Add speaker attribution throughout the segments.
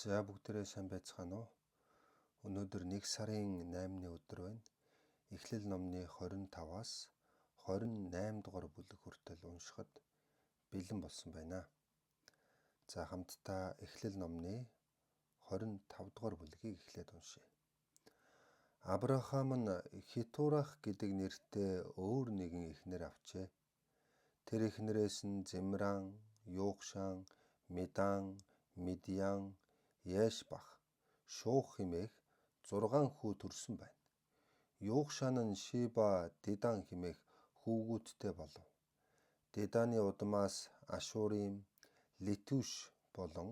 Speaker 1: За бүгдээрээ сайн байцгаана уу? Өнөөдөр 1 сарын 8-ны өдөр байна. Эхлэл номны 25-аас 28 дугаар бүлэг хүртэл уншихад бэлэн болсон байна. За хамтдаа Эхлэл номны 25 дугаар бүлгийг эхлээд уншъя. Авраам нь Хетурах гэдэг нэртэй өөр нэгэн эхнэр авчээ. Тэр эхнэрээс нь Зимран, Югшан, Медан, Медиан, Яшбах, Шуух хэмээх 6 хүү төрсөн байна. Югшан нь Шиба, Дедан хэмээх хүүгүүдтэй болов. Деданы удмаас Ашурим, Летүш болон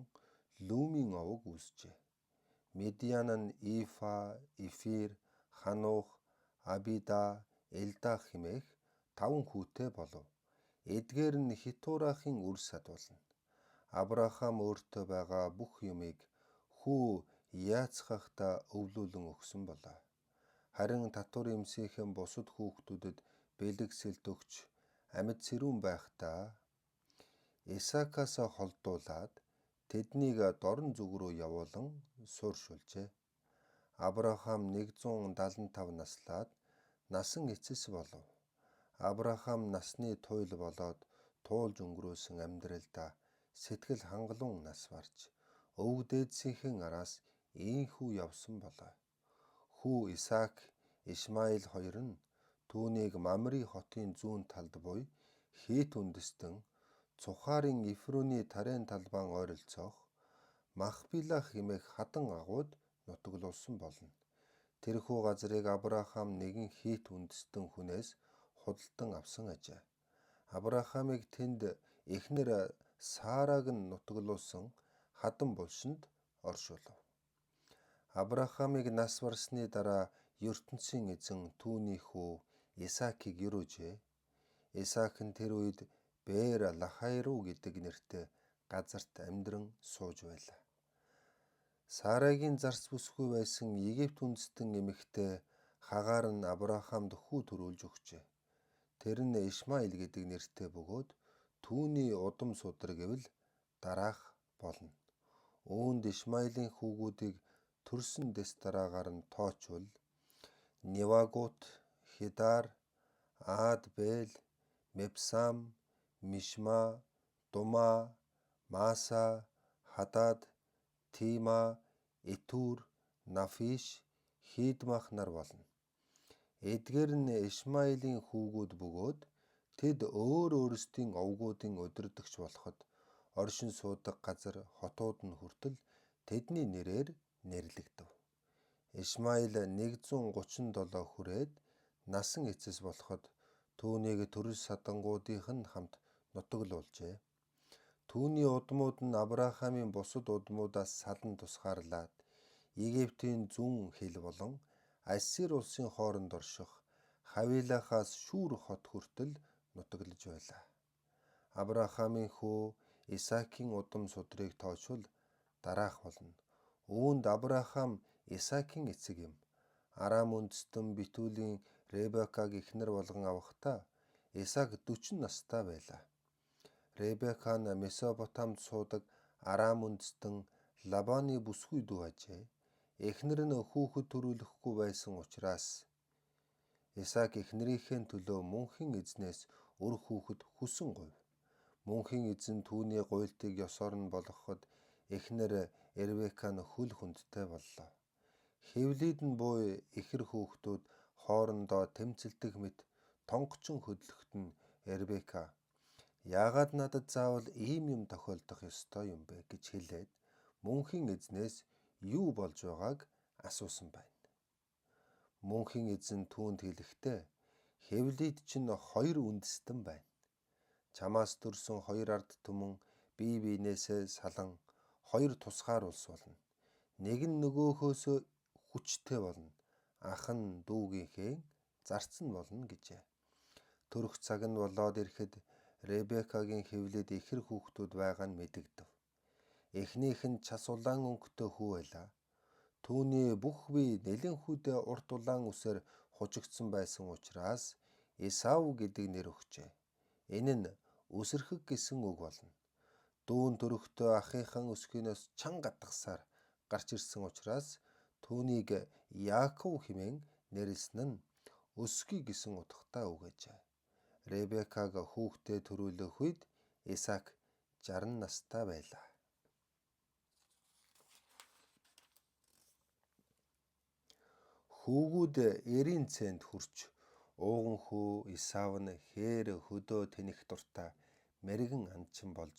Speaker 1: Лүмийн овог үүсжээ. Медиан нь Ифа, Эфир, Ханух, Абида, Элдах хэмээх 5 хүүтэй болов. Эдгээр нь Хетурахын үр сад болно. Авраам өөртөө байгаа бүх юмыг хүү яацхахта өвлүүлэн өгсөн болоо. Харин татвар эмсийнхэн бусад хүүхдүүдэд бэлэгсэлт өгч амьд сэрүүн байхдаа Исаакаас холдуулаад тэднийг дорн зүг рүү явуулан сууршуулжээ. Авраам 175 наслаад насан эцэс болов. Авраам насны туйл болоод туулж өнгөрөөсөн амьдралдаа сэтгэл хангалуун нас барж өвөг дээдсийнхэн араас ийхүү явсан болоо. Хүү Исаак, Ишмаил хоёр нь түүнийг Мамри хотын зүүн талд буй Хит үндэстэн Цухарын Ифруны тарайн талбайн ойролцоох Махпилах хэмээх хадан агууд нутаглуулсан болно. Тэрхүү газрыг Авраам нэгэн Хит үндэстэн хүнээс худалдан авсан ажээ. Авраамыг тэнд эхнэр Сараг нь нутаглуулсан хадан булшинд оршуулв. Авраамыг нас барсны дараа ертөнцийн эзэн түүний хүү Исаакийг юрөөжээ. Исаак нь тэр үед Бээр Лахайруу гэдэг нэртэй газарт амьдран сууж байлаа. Сарагийн зарц бүсгүй байсан Египт үндэстэн эмэгтэй Хагаар нь Авраамд хүү төрүүлж өгчээ. Тэр нь Ишмаил гэдэг нэртэй бөгөөд түүний удам судар гэвэл дараах болно. Үүнд Ишмаилийн хүүгүүдийг төрсөн дэс дараагаар нь тоочвол Невагут, Хедар, Аад Бэл, Мепсам, Мишма, Дума, Маса, Хадад, Тима, Этүр, Нафиш, Хидмах нар болно. Эдгээр нь Ишмаилийн хүүгүүд бөгөөд тэд өөр өөрсдийн овгуудын удирдагч болоход оршин суудаг газар хотууд нь хүртэл тэдний нэрээр нэрлэгдэв. Ишмаил 137 хүрээд насан эцэс болоход түүнийг төрөл садангуудынх нь хамт нутаглуулжээ. Түүний удмууд нь Авраамийн бусад удмуудаас салан тусгаарлаад Египтийн зүүн хил болон Ассир улсын хооронд орших Хавилахаас Шүүр хот хүртэл нутаглаж байлаа. Авраамийн хүү Исаакийн удам судрыг тоочвол дараах болно. Үүнд Авраам Исаакийн эцэг юм. Арам үндэстэн Битүүлийн Ребекаг эхнэр болгон авахдаа Исаак 40 настай байлаа. Ребека нь Месопотамд суудаг Арам үндэстэн Лабаны бүсгүй дүү ажээ. Эхнэр нь хүүхэд төрүүлэхгүй байсан учраас Исаак эхнэрийнхээ төлөө мөнхийн эзнээс өр хүүхэд хүсэн гуйв. Мөнхийн эзэн түүний гуйлтыг ёсоор нь болгоход эхнэр Ребека нь хөл хүндтэй боллоо. Хевлид нь буй ихэр хүүхдүүд хоорондоо тэмцэлдэх мэт тонгочин хөдлөхт нь Ребека яагаад надад заавал ийм юм тохиолдох ёстой юм бэ гэж хэлээд мөнхийн эзнээс юу болж байгааг асуусан байна. Мөнхийн эзэн түүнд хэлэхдээ Хевлид чинь 2 үндэстэн байна. Чамаас төрсөн 2 ард түмэн бие биенээсээ салан 2 тусгаар улс болно. Нэг нь нөгөөхөөс хүчтэй болно. Ах нь дүүгийнхээ зарц нь болно гэжээ. Төрөх цаг нь болоод ирэхэд Ребекагийн Хевлид ихэр хүүхдүүд байгаа нь мэдэгдэв. Эхнийх нь час улаан өнгөтэй хүү байлаа. Түүний бүх бие нэлен хүдэ урт улаан үсээр хужигдсан байсан учраас Исав гэдэг нэр өгчээ. Энэ нь үсэрхэг гэсэн үг болно. Дүүн төрөхдөө ахынхаа өсгийнөөс чанга гадагсаар гарч ирсэн учраас түүнийг Яаков хэмээн нэрлсэн нь өсгий гэсэн утгатай үг гэжээ. Ребекаг хүүхдээ төрүүлэх үед Исаак 60 настай байлаа. Хүүгүүд эрийн цэнд хүрч ууган хүү Исав нь хээр хөдөө тэнэх дуртай мэргэн анчин болж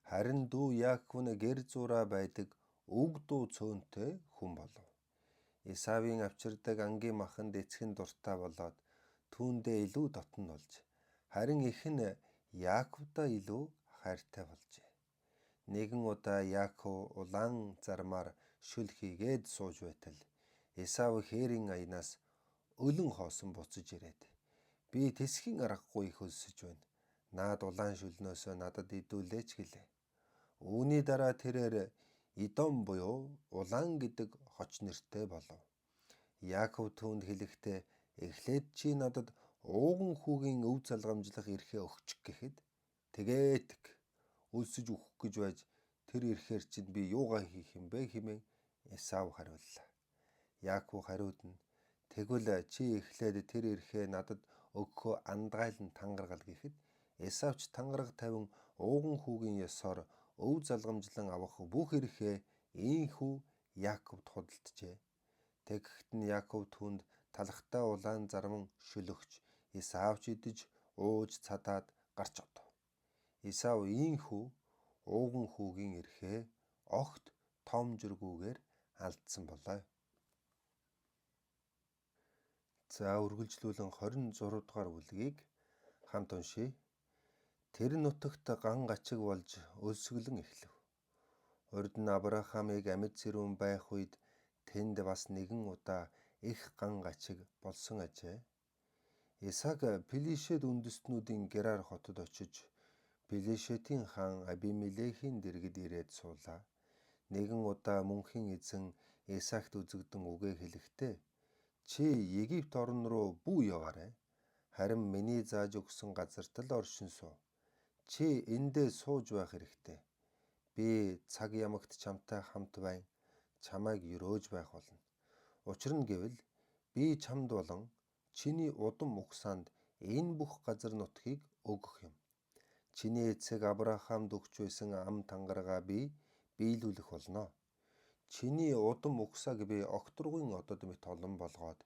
Speaker 1: харин дүү Яаков нь гэр зураа байдаг өг дуу цөөнтэй хүн болов. Исавын авчирдаг ангийн маханд эцэг нь дуртай болоод түүндээ илүү дотн болж харин эх нь Яаковдаа илүү хайртай болжээ. Нэгэн удаа Яаков улаан зармаар шүл хийгээд сууж байтал Исав хээрийн аянаас өлөн хоосон буцаж ирээд би тэсхийн аргагүй их өлсөж байна. Наад улаан шүлнөөсөө надад идүүлээч гэлээ. Үүний дараа тэрээр Идом буюу улаан гэдэг хоч нэртэй болов. Яаков түүнд хэлэхдээ эхлээд чи надад ууган хүүгийн өв залгамжлах эрхээ өгчих гэхэд тэгээд өлсөж өгөх гэж байж тэр эрхээр чинь би юугаа хийх юм бэ хэмээн Исав хариуллаа. Яаков хариуд нь тэгвэл чи эхлээд тэр эрхээ надад өгөхөө андгайлан тангаргал гэхэд Исавч тангараг тавин ууган хүүгийн ёсоор өв залгамжлан авах бүх эрхээ ийнхүү Яаковд худалджээ. Тэгэхэд нь Яаков түүнд талхтай улаан зарман шүлөгч Исавч идэж ууж цадаад гарч одов. Исав ийнхүү ууган хүүгийн эрхээ огт том жиргүүгээр алдсан болоо. За үргэлжлүүлэн 26 дугаар бүлгийг хамт уншийе. Тэр нутагт ган гачиг болж өлсгөлөн эхлэв. Урд нь Авраамыг амьд зэрүүн байх үед тэнд бас нэгэн удаа их ган гачиг болсон ажээ. Исаак Пилишет үндэстнүүдийн Герар хотод очиж Пилишетийн хаан Абимелехийн дэргэд ирээд суулаа. Нэгэн удаа мөнхийн эзэн Исаакт үзэгдэн үгээ хэлэхдээ чи Египт орн руу бүү яваарай. Харин миний зааж өгсөн газарт л оршин суу. Чи эндээ сууж байх хэрэгтэй. Би цаг ямагт чамтай хамт байн. Чамайг өрөөж байх болно. Учир нь гэвэл би чамд болон чиний удам угсаанд энэ бүх газар нутгийг өгөх юм. Чиний эцэг Авраамд өгч байсан ам тангараа би биелүүлэх болно. Чиний удам угсааг би огторгын одод мэт олон болгоод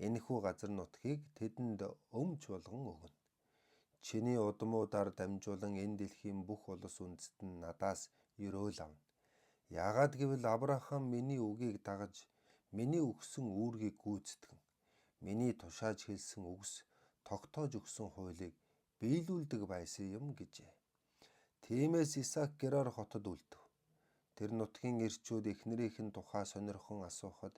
Speaker 1: энэхүү газар нутгийг тэдэнд өмч болгон өгнө. Чиний удмуудаар дамжуулан энэ дэлхийн бүх улс үндэст нь надаас өрөөл авна. Яагаад гэвэл Авраам миний үгийг дагаж миний өгсөн үүргийг гүйцэтгэн. Миний тушааж хэлсэн үгс тогтоож өгсөн хуулийг биелүүлдэг байсан юм гэжээ. Тиймээс Исаак Герар хотод үлдэв. Тэр нутгийн эрчүүд эхнэрийнхэн тухай сонирхон асуухад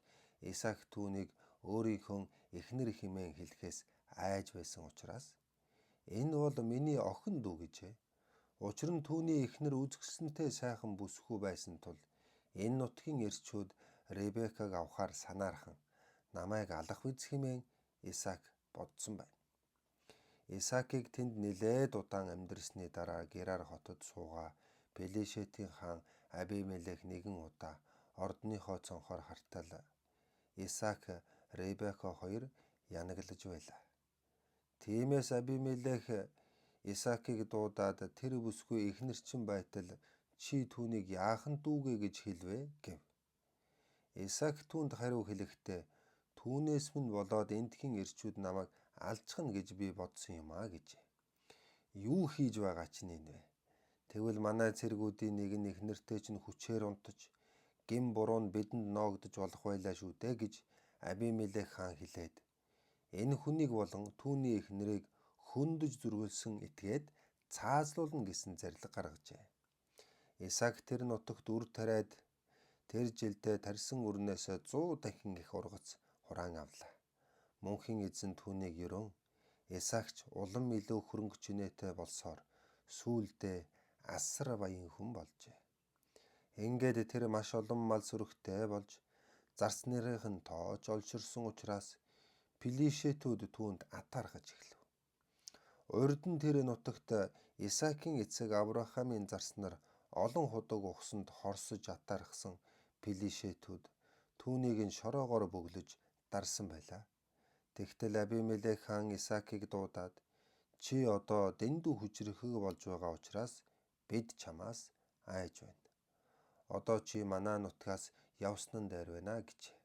Speaker 1: Исаак түүнийг өөрийнхөө эхнэр хэмээн хэлэхээс айж байсан учраас энэ бол миний охин дүү гэжээ. Учир нь түүний эхнэр үзэсгэлэнтэй сайхан бүсгүй байсан тул энэ нутгийн эрчүүд Ребекаг авахар санаархан намайг алах биз хэмээн Исаак бодсон байна. Исаакийг тэнд нэлээд удаан амьдрсны дараа Герар хотод суугаа Пилишетийн хаан Абимелех нэгэн удаа ордныхоо цонхоор хартал Исаак Ребека хоёр янаглаж байлаа. Тиймээс Абимелех Исаакийг дуудаад тэр бүсгүй эхнэр чинь байтал чи түүнийг яахан дүүгээ гэж хэлвэ гэв. Исаак түүнд хариу хэлэхдээ түүнээс минь болоод эндхийн эрчүүд намайг алчхна гэж би бодсон юм аа гэжээ. Юу хийж байгаа чинь энэ вэ? Тэгвэл манай цэргүүдийн нэг нь эхнэртэй чинь хүчээр унтаж гин буруу нь бидэнд ноогдож болох байлаа шүү дээ гэж Абимелех хаан хэлээд энэ хүнийг болон түүний эхнэрийг хөндөж зүргэлсэн этгээд цаазлуулна гэсэн зарлиг гаргажээ. Исаак тэр нутагт үр тариад тэр жилдээ тарьсан үрнээс 100 дахин их ургац хураан авлаа. Мөнхийн эзэн түүнийг ерөн Исаакч улам илүү хөрөнгө чинээтэй болсоор сүүлдээ асар баян хүн болжээ. Ингээд тэр маш олон мал сүрэгтэй болж зарц нэрийнх нь тоож олширсан учраас Пилишетүүд түүнд атаархаж эхлэв. Урд нь тэр нутагт Исаакийн эцэг Авраамын зарц нар олон худаг ухсанд хорсож атаархсан Пилишетүүд түүнийг нь шороогоор бөглөж дарсан байлаа. Тэгтэл Абимелех хаан Исаакийг дуудаад чи одоо дэндүү хүчрэхэг болж байгаа учраас бид чамаас айж байна. Одоо чи манай нутгаас явсан нь дайр байна гэжээ.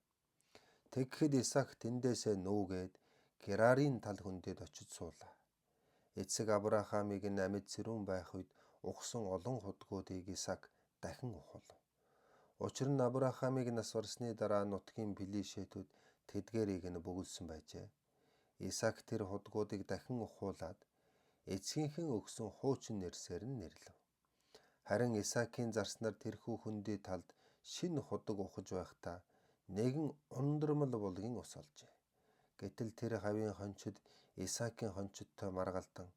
Speaker 1: Тэгэхэд Исаак тэндээсээ нүүгээд Герарын тал хөндөд очиж суулаа. Эцэг Авраамыг нь амьд сэрүүн байх үед ухсан олон худгуудыг Исаак дахин ухвав. Учир нь Авраамыг нас барсны дараа нутгийн Пилишетүүд тэдгээрийг нь бөглсөн байжээ. Исаак тэр худгуудыг дахин ухуулад эцгийнхэн өгсөн хуучин нэрсээр нь нэрлэв. Харин Исаакийн зарснаар тэрхүү хөндий талд шинэ худаг ухаж байхдаа нэгэн ундрмал булгийн ус олжээ. Гэтэл тэр хавийн хончид Исаакийн хончидтой маргалдан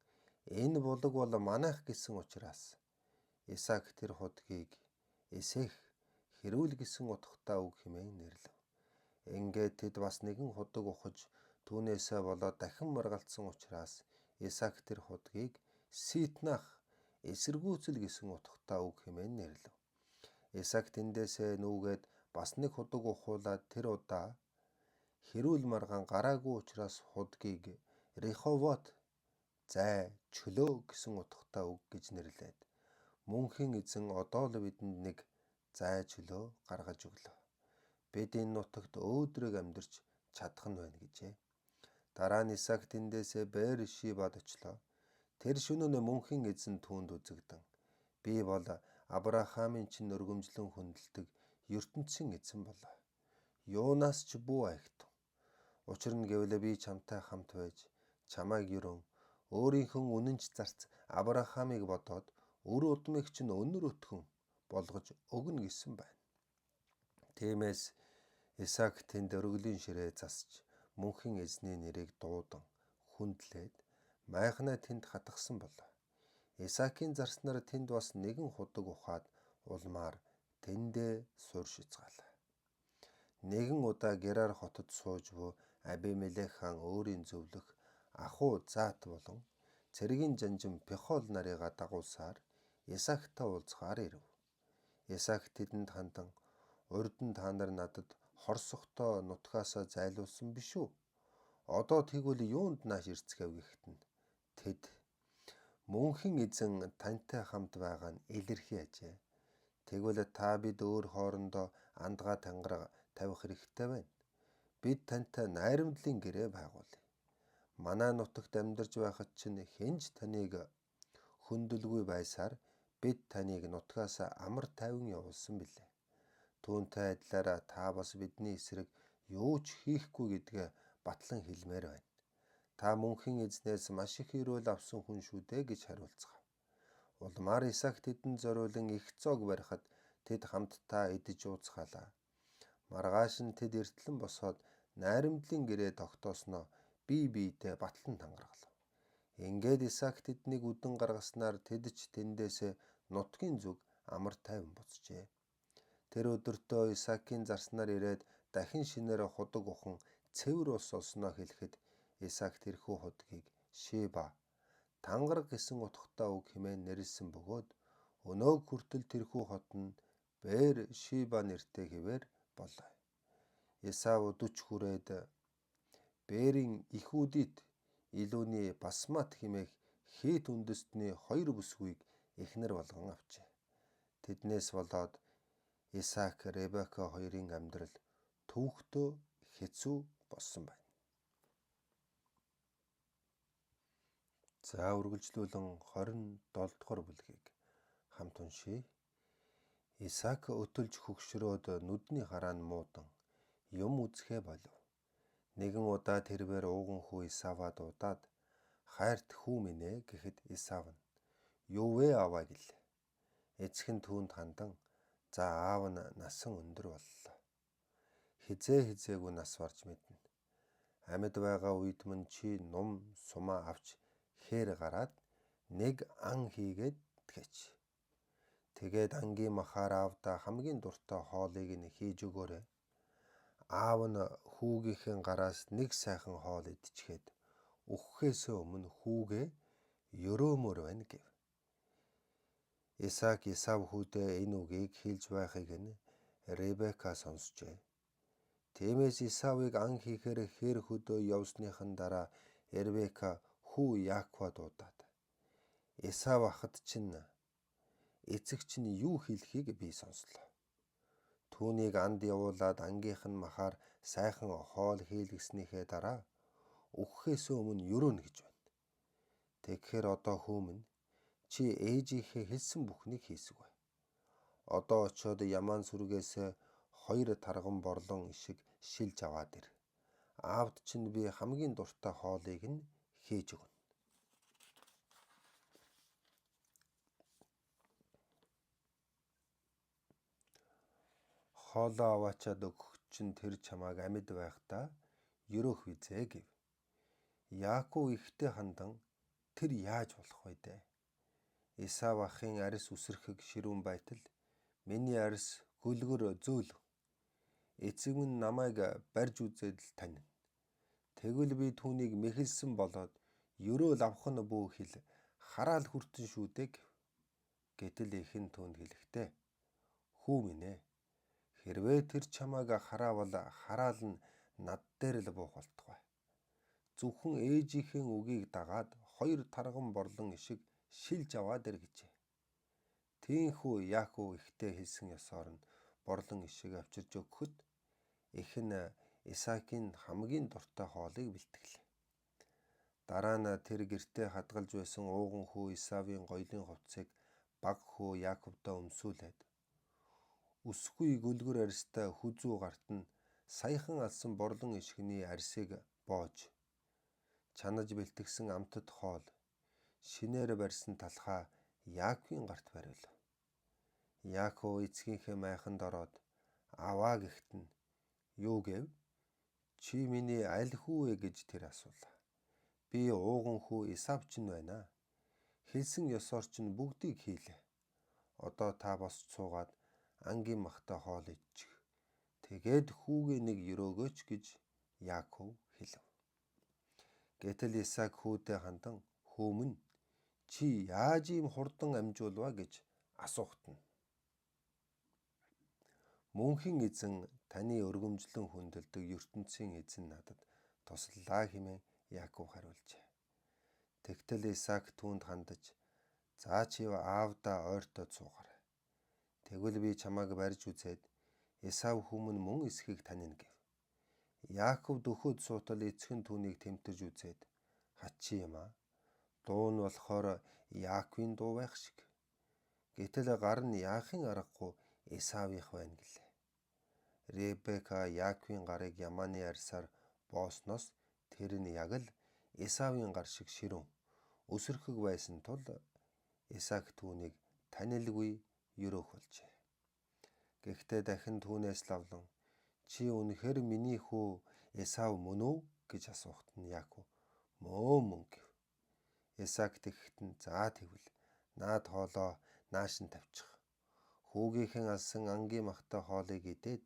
Speaker 1: энэ булаг бол манайх гэсэн учраас Исаак тэр худгийг Эсэх хэрүүл гэсэн утгатай үг хэмээн нэрлэв. Ингээд тэд бас нэгэн худаг ухаж түүнээсээ болоод дахин маргалдсан учраас Исаак тэр худгийг Ситнах эсэргүүцэл гэсэн утгатай үг хэмээн нэрлэв. Исаак тэндээсээ нүүгээд бас нэг худаг ухуулаад тэр удаа хэрүүл маргаан гараагүй учраас худгийг Реховот зай чөлөө гэсэн утгатай үг гэж нэрлээд мөнхийн эзэн одоо л бидэнд нэг зай чөлөө гаргаж өглөө. Бид энэ нутагт өөдрөг амьдарч чадах нь байна гэжээ. Дараа нь Исаак тэндээсээ Бээр Шибад очлоо. Тэр шөнө нь мөнхийн эзэн түүнд үзэгдэн би бол Авраамын чинь өргөмжлөн хүндэлдэг ертөнцийн эзэн болоо. Юунаас ч бүү айхтав. Учир нь гэвэл би чамтай хамт байж чамайг ерөн өөрийнхөө үнэнч зарц Авраамыг бодоод өр удмыг чинь өнөр өтгөн болгож өгнө гэсэн байна. Тиймээс Исаак тэнд өргөлийн ширээ засч мөнхийн эзний нэрийг дуудан хүндлээд майхнаа тэнд хатгсан болоо. Исаакийн зарснаар тэнд бас нэгэн худаг ухаад улмаар тэндээ сууршицгаалаа. Нэгэн удаа Герар хотод сууж буй Абимелех хаан өөрийн зөвлөх ахуу Заат болон цэргийн жанжин Пехол нарыгаа дагуулсаар Исаактай уулзахаар ирэв. Исаак тэдэнд хандан урд нь та нар надад хорсохдоо нутгаасаа зайлуулсан биш үү? Одоо тэгвэл юунд нааш ирцгээв гэхэд нь тэд мөнхийн эзэн тантай хамт байгаа нь илэрхий ажээ. Тэгвэл та бид өөр хоорондоо андгаа тангараг тавих хэрэгтэй байна. Бид тантай найрамдлын гэрээ байгуулъя. Манай нутагт амьдарч байхад чинь хинж таныг хөндлөгүй байсаар бид таныг нутгаасаа амар тайван явуулсан билээ. Түүнтэй адилаараа та бас бидний эсрэг юу ч хийхгүй гэдгээ батлан хэлмээр байна. Та мөнхийн эзнээс маш их өрөөл авсан хүн шүү дээ гэж хариулцгаав. Улмаар Исаак тэдэнд зориулан их зоог барихад тэд хамтдаа идэж ууцгаалаа. Маргааш нь тэд эртлэн босоод найрамдлын гэрээ тогтоосноо бие биедээ батлан тангаргалав. Ингээд Исаак тэднийг үдэн гаргаснаар тэд ч тэндээсээ нутгийн зүг амар тайван буцжээ. Тэр өдөртөө Исаакийн зарснаар ирээд дахин шинээр худаг ухан цэвэр ус олсноо хэлэхэд Исаак тэрхүү худгийг Шиба тангараг гэсэн утгатай үг хэмээн нэрлсэн бөгөөд өнөөг хүртэл тэрхүү хот нь Бээр Шиба нэртэй хэвээр болоо. Исав 40 хүрээд Бээрийн ихүүдид илүүний Басмат хэмээх Хит үндэстний 2 бүсгүйг эхнэр болгон авчээ. Тэднээс болоод Исаак, Ребека хоёрын амьдрал төвөгтөө хэцүү болсон байна. За үргэлжлүүлэн 27 дугаар бүлгийг хамт уншийе. Исаак өтөлж хөгшрөөд нүдний хараа нь муудан юм үзэхэ болов. Нэгэн удаа тэрээр ууган хүү Исаваа дуудаад хайрт хүү минь ээ гэхэд Исав нь юу вэ аваа гэлээ. Эцэг нь түүнд хандан за аав нь насан өндөр боллоо. Хизээгүй нас барж мэднэ. Амьд байгаа үед мөн чи нум сумаа авч хээр гараад нэг ан хийгээд тгээч. Тэгээд ангийн махаар аавда хамгийн дуртай хоолыг нь хийж өгөөрэй. Аав нь хүүгийнхээ гараас нэг сайхан хоол идчихэд өгөхөөс өмнө хүүгээ ёроомөр байна гэв. Исаак Исав хүүдээ энэ үгийг хэлж байхыг нь Ребека сонсжээ. Тиймээс Исавыг ан хийхээр хэр хөдөө явсныхан дараа Ребека хүү Яаковд дуудаад Исав ахад чинь эцэг чинь юу хэлхийг би сонслоо. Түүнийг анд явуулаад ангийнх нь махаар сайхан хоол хийлгэснийхээ дараа өгөхөөс өмнө өрөөнө гэж байна. Тэгэхээр одоо хөөмөн чи ээжийнхээ хэлсэн бүхнийг хийсгвэ. Одоо очиод Яман сүргээс 2 тарган борлон ишиг шилж аваад ир. Аавд чинь би хамгийн дуртай хоолыг нь хийж өгнө. Хоолоо аваачаад өгөх чинь тэр чамааг амьд байхдаа ерөөх визээ гэв. Яаков ихтэй хандан тэр яаж болох вэ дээ? Исав ахын арьс үсрэхэг ширүүн байтал миний арьс гөлгөр зөөлөв. Эцэг минь намайг барьж үзээд л танина. Тэгвэл би түүнийг мэхэлсэн болоод ерөөл авах нь бүү хэл хараал хүртэн шүү дээ гэв. Гэтэл эхэн түүнд хэлэхдээ хүү минь ээ, хэрвээ тэр чамааг хараавал хараал нь над дээр л буух болтугай. Зөвхөн ээжийнхээ үгийг дагаад 2 тарган борлон ишиг шилж аваад ир гэжээ. Тийхүү Яаков ихтэй хэлсэн ёсоор нь борлон ишиг авчирж өгөхөд эхэн Исаакийн хамгийн дуртай хоолыг бэлтгэлээ. Дараа нь тэр гэртээ хадгалж байсан ууган хүү Исавийн гоёлын хувцсыг баг хүү Яаковдоо өмсүүлээд өсгүй гөлгөр арьстай хүзүү гарт нь саяхан алсан борлон ишгний арьсыг боож чанаж бэлтгэсэн амтд хоол шинээр барьсан талхаа Яаковын гарт барив. Яаков эцгийнхээ майханд ороод аваа гэхт нь юу гэв? Чи миний аль хүү вэ гэж тэр асуулаа. Би ууган хүү Исав чинь байна. Хэлсэн ёсоор чинь бүгдийг хийлээ. Одоо та босч суугаад ангийн махтай хоол идчих. Тэгээд хүүгээ нэг өрөөгөөч гэж Яаков хэлв. Гэтэл Исаак хүүдээ хандан хөөмөн чи яаж ийм хурдан амжуулва гэж асуухт нь. Мөнхийн эзэн таны өргөмжлөн хүндэлдэг ертөнцийн эзэн надад туслалаа хэмээн Яаков хариулжээ. Тэгтэл Исаак түүнд хандаж за чи аавдаа ойртоод суугаарай. Тэгвэл би чамайг барьж үзээд Исав хүмүн мөн эсхийг танина гэв. Яаков дөхөөд суутал эцэг нь түүнийг тэмтэрж үзээд хачи юм аа. Дуу нь болохоор Яаковын дуу байх шиг. Гэтэл гар нь яахын аргагүй Исавийнх байна гэлээ. Ребека Яаковын гарыг Яманы арьсаар боосноос тэр нь яг л Исавийн гар шиг ширүүн өсөрхөг байсан тул Исаак түүнийг танилгүй ерөөх болжээ. Гэхдээ дахин түүнээс лавлан чи үнэхээр миний хүү Исав мөн үү гэж асуухт нь Яаков мөн гэв. Исаак тэгэхэд нь за тэгвэл наад хоолоо нааш нь тавьчих. Хүүгийнхэн алсан ангийн махтай хоолыг идээд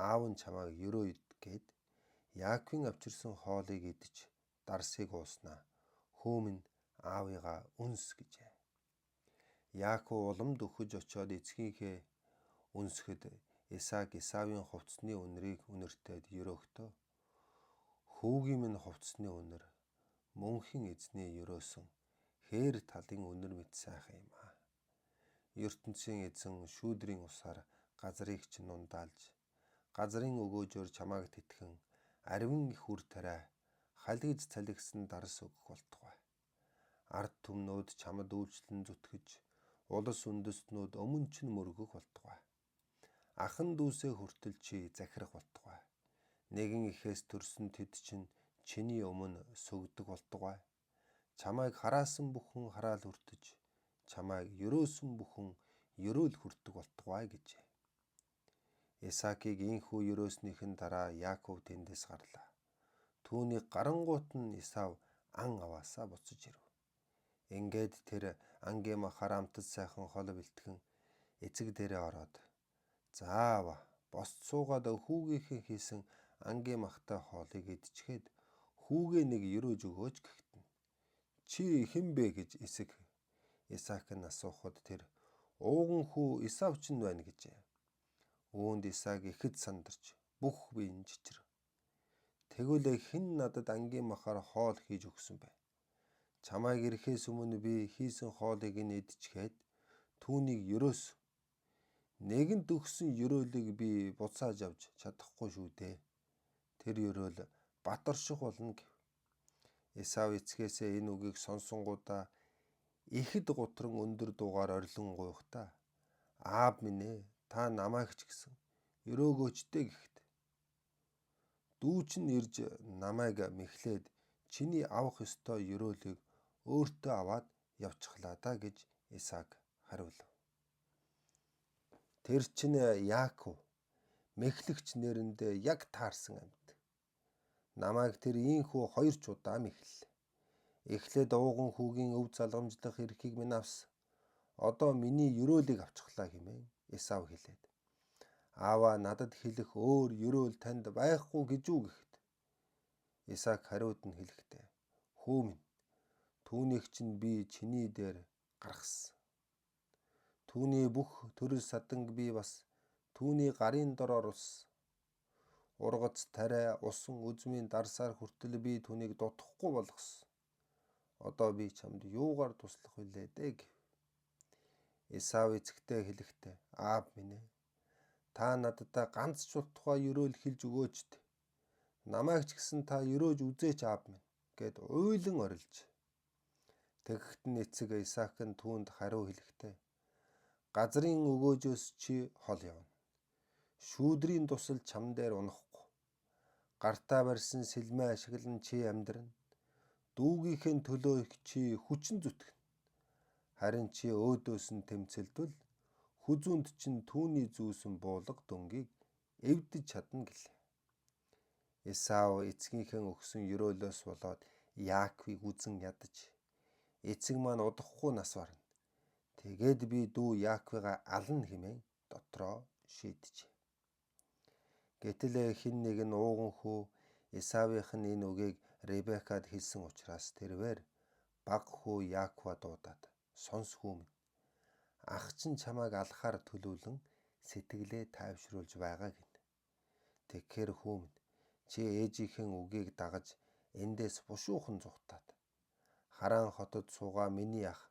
Speaker 1: аав нь чамайг ерөө ид гээд Яаковын авчирсан хоолыг идэж дарсыг ууснаа. Хөөмөн аавыгаа үнс гэжээ. Яаков уламд өгөж очиод эцгийнхээ үнсгэд Исаак Исавийн хувцсны үнэрийг үнэртээд ерөөхтөө хүүгийн минь хувцсны үнэр мөнхийн эзний ерөөсөн хээр талын үнэр мэт сайхан юм аа. ертөнцийн эзэн шүүдрийн усаар газрыг чинь ундаалж газрын өгөөжөөр чамааг тэтгэн ариван их үр тариа халигж цалигсан дарс өгөх болтугай. Ард түмнүүд чамд үйлчлэн зүтгэж улс үндэстнүүд өмнө чинь мөргөх болтугай. Ахан дүүсээ хүртэл чи захирах болтугай. Нэгэн ихээс төрсөн тэд чинь чиний өмнө сөгдөг болтугай. Чамайг хараасан бүхэн хараал хүртэж чамайг ерөөсөн бүхэн ерөөл хүртэг болтугай гэжээ. Исаакийг ийхүү ерөөснийхэн дараа Яаков тэндээс гарлаа. Түүний гарангуут нь Исав ан аваасаа буцаж ирв. Ингээд тэр ангийн махаар амтд сайхан хол бэлтгэн эцэг дээрээ ороод заава босч суугаад хүүгийнхээ хийсэн ангийн махтай хоолыг идчихэд хүүгээ нэг ерөөж өгөөч гэхт нь чи хэн бэ гэж эсэг Исаак нь асуухад тэр ууган хүү Исав чинь байна гэжээ. Үүнд Исаак ихэд сандарч бүх биеийн жичрэ. Тэгвэл хэн надад ангийн махаар хоол хийж өгсөн бэ? Чамайг ирэхээс өмнө би хийсэн хоолыг нь идчихээд түүнийг ерөөс нэгэнд өгсөн ерөөлийг би буцааж авч чадахгүй шүү дээ. Тэр ерөөл бат орших болно гэв. Эсав эцгээсээ энэ үгийг сонсонгуудаа ихэд гутран өндөр дуугаар орилон гуйхдаа аав минь ээ, та намайг ч гэсэн ерөөгөөч дээ гэхэд дүү чинь ирж намайг мэхлээд чиний авах ёстой ерөөлийг өөртөө аваад явчихлаа да гэж Исаак хариулв. Тэр чинь Яаков мэхлэгч нэрэндээ яг таарсан амьд. Намайг тэр ийхүү 2 удаа мэхлээ. Эхлээд ууган хүүгийн өв залгамжлах эрхийг минь авсан. Одоо миний ерөөлийг авчихлаа хэмээн Исав хэлээд. Ааваа надад хэлэх өөр ерөөл танд байхгүй гэж үү гэхэд Исаак хариуд нь хэлэхдээ хүү минь түүнийг чинь би чиний дээр гаргасан. Түүний бүх төрөл саданг би бас түүний гарын дор оруулсан. Ургац тариа усан үзмийн дарсаар хүртэл би түүнийг дутахгүй болгосон. Одоо би чамд юугаар туслах вүлээ дээ гэв. Исав эцэгтэй хэлэхдээ аав минь ээ, та надад ганц чултгай ерөөл хэлж өгөөч дээ. Намайг ч гэсэн та ерөөж үзээч аав минь гэд уйлан орилж. Тэгэхэд нь эцэг Исаак нь түүнд хариу хэлэхдээ газрын өгөөжөөс чи хол явна. Шүүдрийн тусал чам дээр унахгүй. Гартаа барьсан сэлмээ ашиглан чи амьдрна. Дүүгийнхээ төлөө чи хүчин зүтгэнэ. Харин чи өөдөөс нь тэмцэлдвэл хүзүүнд чинь түүний зүүсэн буулга дөнгийг эвдэж чадна гэлээ. Исав эцгийнхээ өгсөн ерөөлөөс болоод Яаковыг үзэн ядаж эцэг маань удахгүй нас барна. Тэгээд би дүү Яаковыгаа ална хэмээн дотроо шийджээ. Гэтэл хэн нэг нь ууган хүү Исавийнх нь энэ үгийг Ребекад хэлсэн учраас тэрвэр баг хүү Яакова дуудаад сонс хүү минь. Ах чинь чамайг алахаар төлөвлөн сэтгэлээ тайвшруулж байгаа гэнэ. Тэгэхээр хүү минь чи ээжийнхээ үгийг дагаж эндээс бушуухан зүхтаад Хараан хотод суугаа миний ах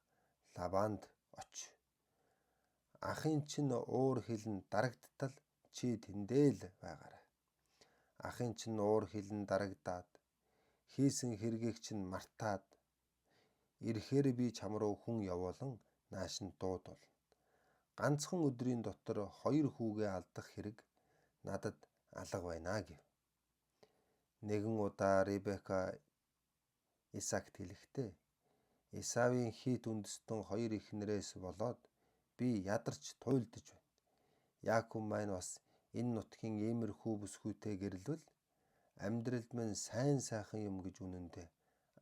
Speaker 1: Лабанд оч. Ахын чинь уур хилэн дарагдтал чи тэндээ л байгаарай. Ахын чинь уур хилэн дарагдаад хийсэн хэргийг чинь мартаад ирэхээр би чам руу хүн явуулан нааш нь дуудвал. Ганцхан өдрийн дотор 2 хүүгээ алдах хэрэг надад алга байна гэв. Нэгэн удаа Ребека Исаакт хэлэхдээ Исавийн хийт үндэстэн 2 эхнэрээс болоод би ядарч туйлдж байна. Яаков маань бас энэ нутгийн иймэрхүү бүсгүйтэй гэрлвэл амьдралд минь сайн сайхан юм гэж үнэндээ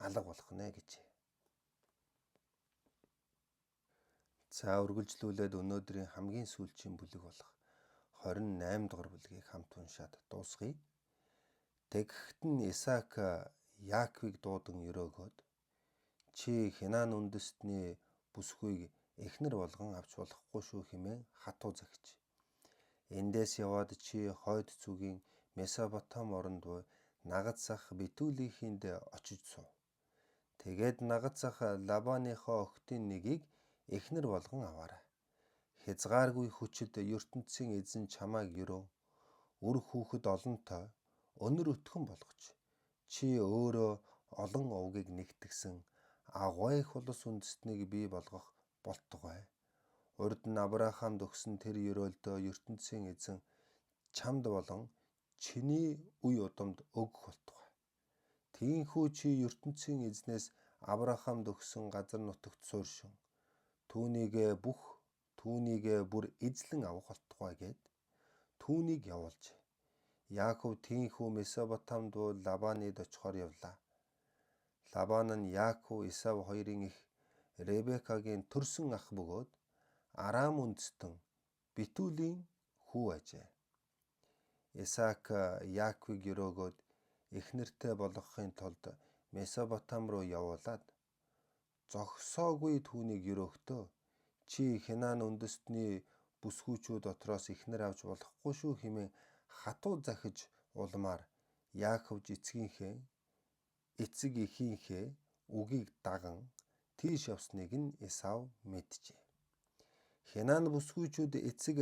Speaker 1: алга болох нэ гэжээ. За үргэлжлүүлээд өнөөдрийн хамгийн сүүлчийн бүлэг болох 28 дугаар бүлгийг хамт уншаад дуусгая. Тэгэхэд нь Исаак Яаковыг дуудан өрөөгөөд чи Хинан үндэстний бүсгүйг эхнэр болгон авч болохгүй шүү хэмээн хатуу захиж. Эндээс яваад чи хойд зүгийн Месопотам оронд буй нагад сах Битүлийнхэнд очиж суув. Тэгээд нагад сах Лабаныхоо охидын нэгийг эхнэр болгон аваарай. Хязгааргүй хүчит ертөнцийн эзэн чамайг ерөө үр хүүхэд олонтой өнөр өтгөн болгоч. Чи өөрөө олон овгийг нэгтгсэн агуйх улс үндэстнийг бий болгох болтугай. Урд нь Авраамд өгсөн тэр ерөөлдөө ертөнцийн эзэн чамд болон чиний үе удамд өгөх болтугай. Тийхүү чи ертөнцийн эзнээс Авраамд өгсөн газар нутагт сууршин түүнийг бүр эзлэн авах болтугай гэд түүнийг явуулж. Яаков тийхүү Месопотамд буй Лабанид очихоор явлаа. Лабан нь Яаков, Исав хоёрын их Ребекагийн төрсөн ах бөгөөд Арам үндэстэн Битүлийн хүү ажээ. Исаак Яаковыг өрөөгөөд эхнэртэй болгохын тулд Месопотам руу явуулаад зогсоогүй түүнийг өрөөхтөө чи Хинан үндэстний бүсгүйчүүд дотроос эхнэр авч болохгүй шүү хэмээн хатуу захиж улмаар Яаковч эцэг эхийнхээ үгийг даган тийш явсныг нь Эсав мэджээ. Хянаа бүсгүйчүүд эцэг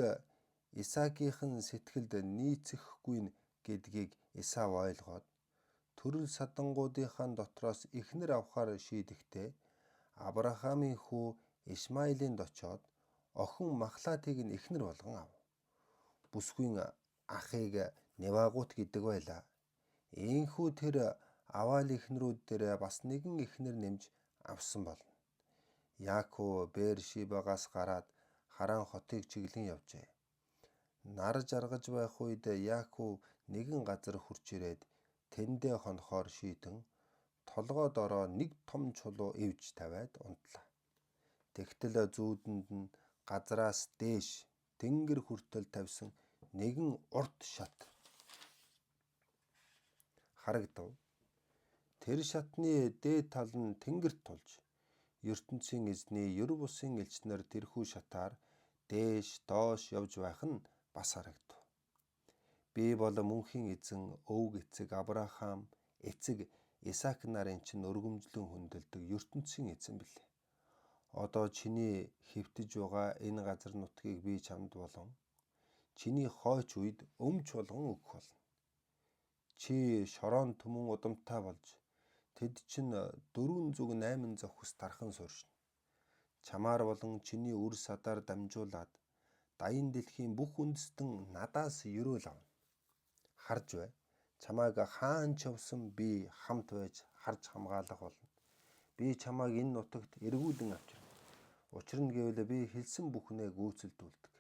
Speaker 1: Исаакийнхэн сэтгэлд нийцэхгүй гэдгийг Эсав ойлгоод төрөл садангуудынхаа дотроос эхнэр авахар шийдэхдээ Авраамийн хүү Ишмаилинд очоод охин Махлатыг нь эхнэр болгон ав. Бүсгүйн ахыг Невагут гэдэг байлаа. Ийхүү тэр аваал эхнэрүүд дээр бас нэгэн эхнэр нэмж авсан болно. Яаков Беэр-Шибагаас гараад Харан хотыг чиглэн явжээ. Нар жаргаж байх үед Яаков нэгэн газар хурж ирээд тэндээ хонохоор шийдэн толгой дороо нэг том чулуу эвж тавиад унтлаа. Тэгтэл зүүдэнд нь газраас дээш тэнгэр хүртэл тавьсан нэгэн урт шат харагдав. Тэр шатны дээд тал нь тэнгэрт тулж, ертөнцийн эзний ер бусын элчнэр тэрхүү шатаар дээш доош явж байх нь бас харагдав. Би бол мөнхийн эзэн өвг эцэг Авраам, эцэг Исаак нарын чинь өргөмжлөн хүндэлдэг ертөнцийн эзэн билээ. Одоо чиний хэвтэж байгаа энэ газар нутгийг би чамд болон чиний хойч үед өмч болгон өгөх болно. Чи шорон түмэн удамтай болж тэд чинь 408 зохис тархан сууршна. Чамаар болон чиний үр садаар дамжуулаад даян дэлхийн бүх үндэстэн надаас ерөөл авна. Харж бай. Чамайг хаан ч явсан би хамт байж харж хамгаалах болно. Би чамайг энэ нутагт эргүүлэн авчирна. Учир нь гэвэл би хэлсэн бүхнээ гүйцэлдүүлдэг.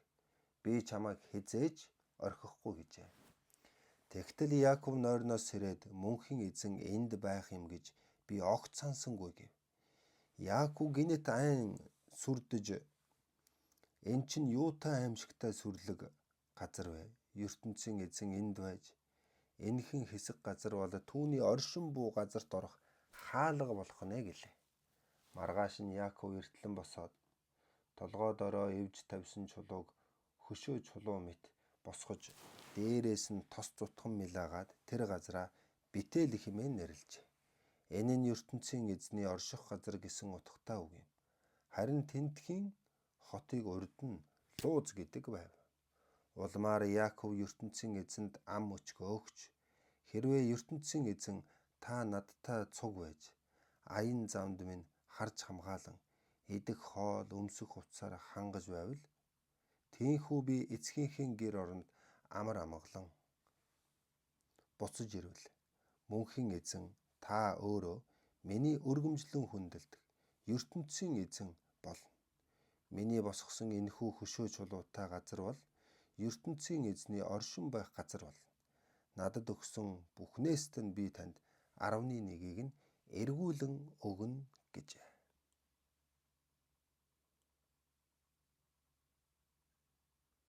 Speaker 1: Би чамайг хизээж орхихгүй гэжээ. Тэгтэл Яаков нойрноос сэрээд мөнхийн эзэн энд байх юм гэж би огт сансангүй гэв. Яаков гинэт айн сүрдэж эн чинь юутай аимшигтай сүрлэг газар вэ? ертөнцийн эзэн энд байж энэхэн хэсэг газар бол түүний оршин буу газарт орох хаалга болох нэ гэлээ. Маргааш нь Яаков эртлэн босоод толгой дороо эвж тавьсан чулууг хөшөө чулуу мэт босгож дээрээс нь тос зутган милаагаад тэр газараа Битэл хэмээн нэрлэжээ. Энэ нь ертөнцийн эзний орших газар гэсэн утгатай үг юм. Харин тентхийн хотыг урд нь Лууз гэдэг байв. Улмаар Яаков ертөнцийн эзэнд ам өчгөө өгч хэрвээ ертөнцийн эзэн та надтай цуг байж аян замд минь харж хамгаалan идэх хоол өмсөх хувцаар хангаж байвал тийхүү би эцгийнхээ гэр оронд амар амгалан буцаж ирвэл мөнхийн эзэн та өөрөө миний өргөмжлөн хүндэлдэг ертөнцийн эзэн болно. Миний босгосон энэхүү хөшөө чулуутай газар бол ертөнцийн эзний оршин байх газар болно. Надад өгсөн бүхнээст нь би танд 11-ийг нь эргүүлэн өгнө гэжээ.